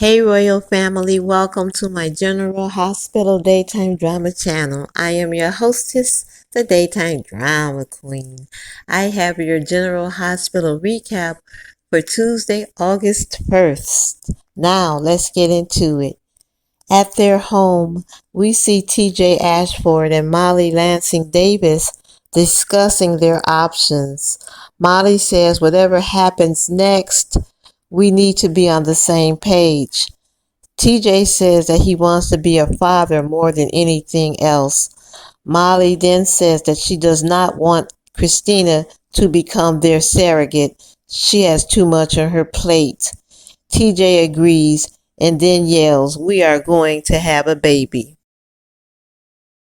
Hey Royal Family, welcome to my General Hospital Daytime Drama channel. I am your hostess, the Daytime Drama Queen. I have your General Hospital recap for Tuesday, August 1st. Now, let's get into it. At their home, we see TJ Ashford and Molly Lansing Davis discussing their options. Molly says whatever happens next, we need to be on the same page. TJ says that he wants to be a father more than anything else. Molly then says that she does not want Christina to become their surrogate. She has too much on her plate. TJ agrees and then yells, "We are going to have a baby."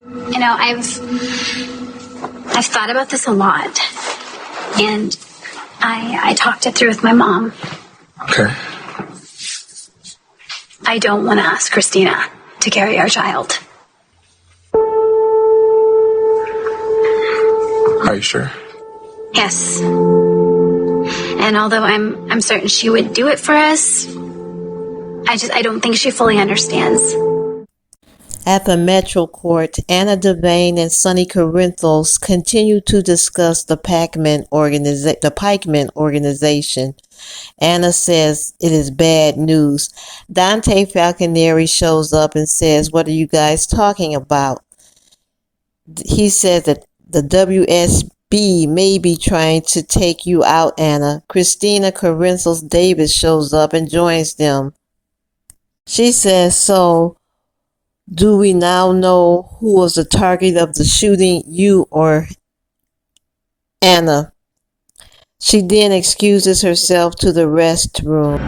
I've thought about this a lot, and I talked it through with my mom. Okay. I don't want to ask Christina to carry our child. Are you sure? Yes. And although I'm certain she would do it for us, I don't think she fully understands. At the Metro Court, Anna Devane and Sonny Corinthos continue to discuss the Pikeman organization. Anna says it is bad news. Dante Falconeri shows up and says, "What are you guys talking about?" He says that the WSB may be trying to take you out, Anna. Christina Corinthos Davis shows up and joins them. She says, "So, do we now know who was the target of the shooting, you or Anna?" She then excuses herself to the restroom.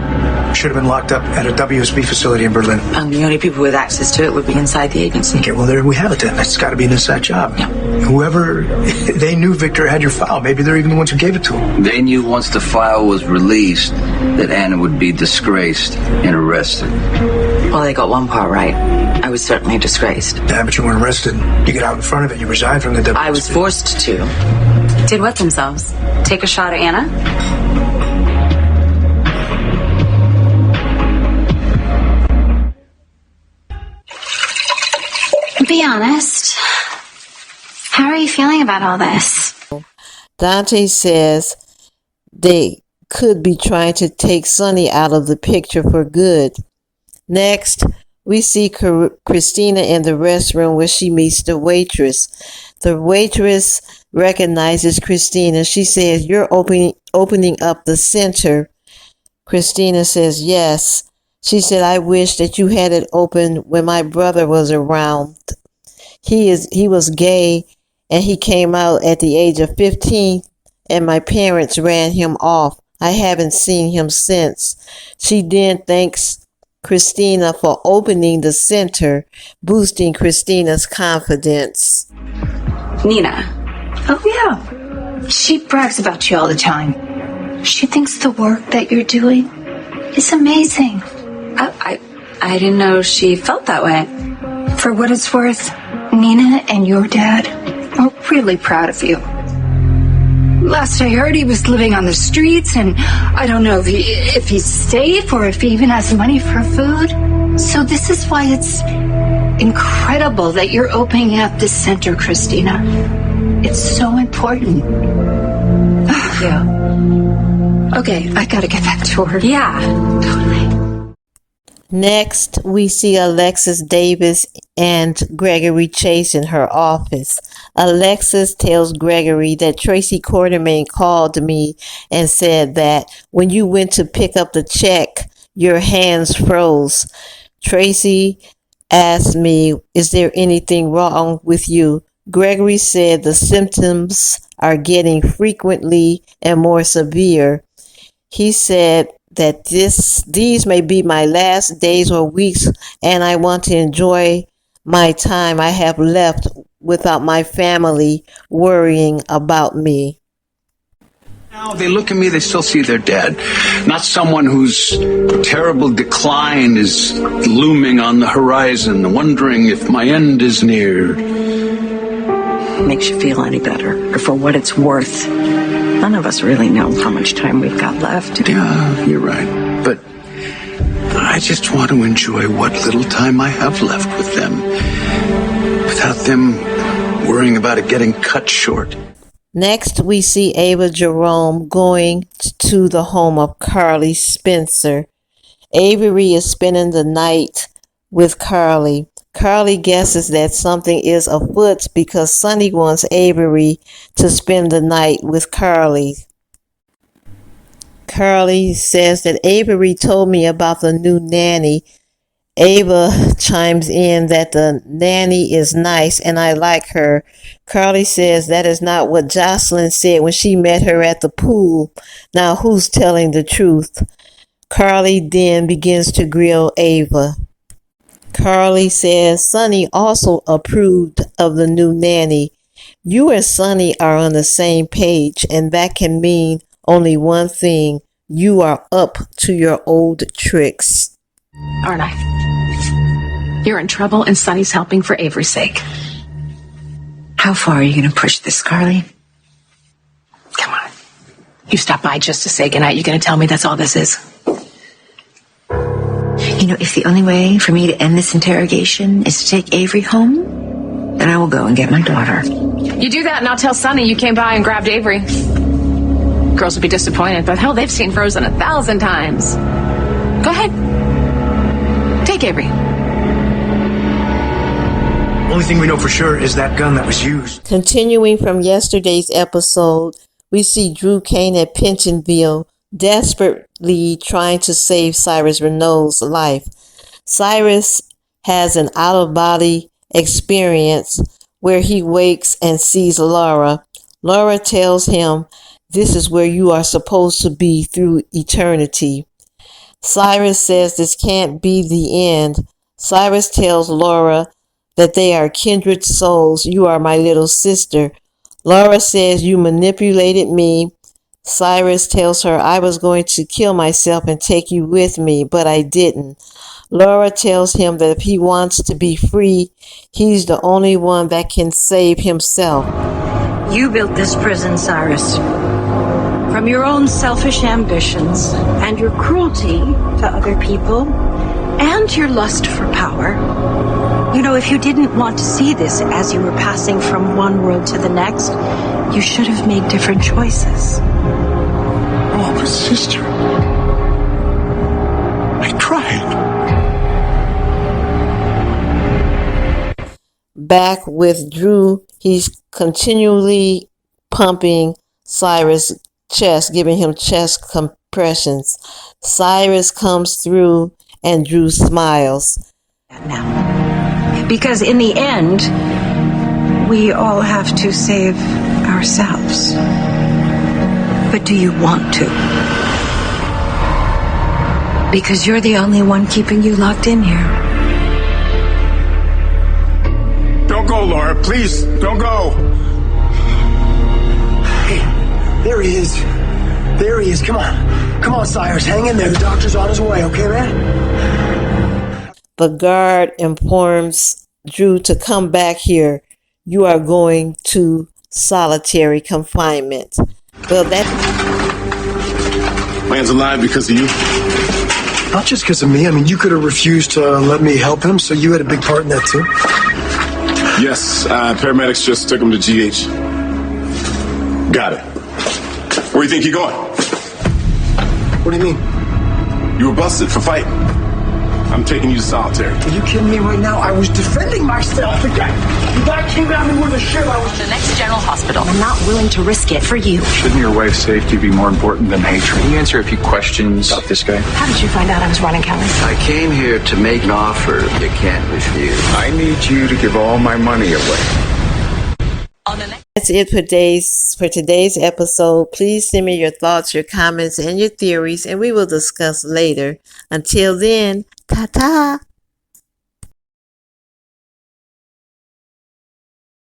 Should have been locked up at a WSB facility in Berlin. The only people with access to it would be inside the agency. Okay, well, there we have it then. It's got to be an inside job. Yeah. Whoever, they knew Victor had your file. Maybe they're even the ones who gave it to him. They knew once the file was released that Anna would be disgraced and arrested. Well, they got one part right. I was certainly disgraced. Yeah, but you weren't arrested. You get out in front of it. You resigned from the WSB. I was forced to. Did what themselves? Take a shot at Anna? Be honest. How are you feeling about all this? Dante says they could be trying to take Sonny out of the picture for good. Next, we see Christina in the restroom where she meets the waitress. The waitress recognizes Christina. She says, "You're opening up the center." Christina says, "Yes." She said, "I wish that you had it open when my brother was around. He was gay and he came out at the age of 15 and my parents ran him off. I haven't seen him since." She then thanks Christina for opening the center, boosting Christina's confidence. Nina. Oh, yeah. She brags about you all the time. She thinks the work that you're doing is amazing. I didn't know she felt that way. For what it's worth, Nina and your dad are really proud of you. Last I heard, he was living on the streets, and I don't know if he's safe or if he even has money for food. So this is why it's incredible that you're opening up this center, Christina. It's so important. Yeah. Okay, I gotta get back to work. Yeah, totally. Next, we see Alexis Davis and Gregory Chase in her office. Alexis tells Gregory that Tracy Quartermain called me and said that when you went to pick up the check, your hands froze. Tracy asked me, "Is there anything wrong with you?" Gregory said the symptoms are getting frequently and more severe. He said that these may be my last days or weeks, and I want to enjoy my time I have left without my family worrying about me. Now they look at me, they still see their dad, not someone whose terrible decline is looming on the horizon, wondering if my end is near. Makes you feel any better. Or for what it's worth, none of us really know how much time we've got left. Yeah, you're right. But I just want to enjoy what little time I have left with them without them worrying about it getting cut short. Next, we see Ava Jerome going to the home of Carly Spencer. Avery is spending the night with Carly. Carly guesses that something is afoot because Sonny wants Avery to spend the night with Carly. Carly says that Avery told me about the new nanny. Ava chimes in that the nanny is nice and I like her. Carly says that is not what Jocelyn said when she met her at the pool. Now who's telling the truth? Carly then begins to grill Ava. Carly says Sonny also approved of the new nanny. You and Sonny are on the same page, and that can mean only one thing. You are up to your old tricks. Aren't I? You're in trouble and Sonny's helping for Avery's sake. How far are you going to push this, Carly? Come on. You stopped by just to say goodnight. You're going to tell me that's all this is? You know, if the only way for me to end this interrogation is to take Avery home, then I will go and get my daughter. You do that and I'll tell Sonny you came by and grabbed Avery. Girls will be disappointed, but hell, they've seen Frozen 1,000 times. Go ahead. Take Avery. Only thing we know for sure is that gun that was used. Continuing from yesterday's episode, we see Drew Kane at Pensionville desperately trying to save Cyrus Renault's life. Cyrus has an out-of-body experience where he wakes and sees Laura. Laura tells him this is where you are supposed to be through eternity. Cyrus says this can't be the end. Cyrus tells Laura that they are kindred souls. You are my little sister. Laura says you manipulated me. Cyrus tells her I was going to kill myself and take you with me, but I didn't. Laura tells him that if he wants to be free, he's the only one that can save himself. You built this prison, Cyrus, from your own selfish ambitions and your cruelty to other people and your lust for power. You know, if you didn't want to see this as you were passing from one world to the next, you should have made different choices. Oh, but sister, I tried. Back with Drew, he's continually pumping Cyrus' chest, giving him chest compressions. Cyrus comes through and Drew smiles. Now, because in the end, we all have to save ourselves. But do you want to? Because you're the only one keeping you locked in here. Don't go, Laura. Please, don't go. Hey, there he is. There he is. Come on. Come on, Cyrus. Hang in there. The doctor's on his way, okay, man? The guard informs Drew to come back here. You are going to solitary confinement. Well, that Man's alive because of you. Not just because of me. I mean, you could have refused to let me help him, so you had a big part in that, too. Yes, paramedics just took him to GH. Got it. Where do you think you're going? What do you mean? You were busted for fighting. I'm taking you to solitary. Are you kidding me right now? I was defending myself. The guy came at me with a shiv. I was... The next general hospital. I'm not willing to risk it for you. Shouldn't your wife's safety be more important than hatred? Can you answer a few questions about this guy? How did you find out I was running, Kelly? I came here to make an offer you can't refuse. I need you to give all my money away. That's it for today's episode. Please send me your thoughts, your comments, and your theories, and we will discuss later. Until then, ta-ta!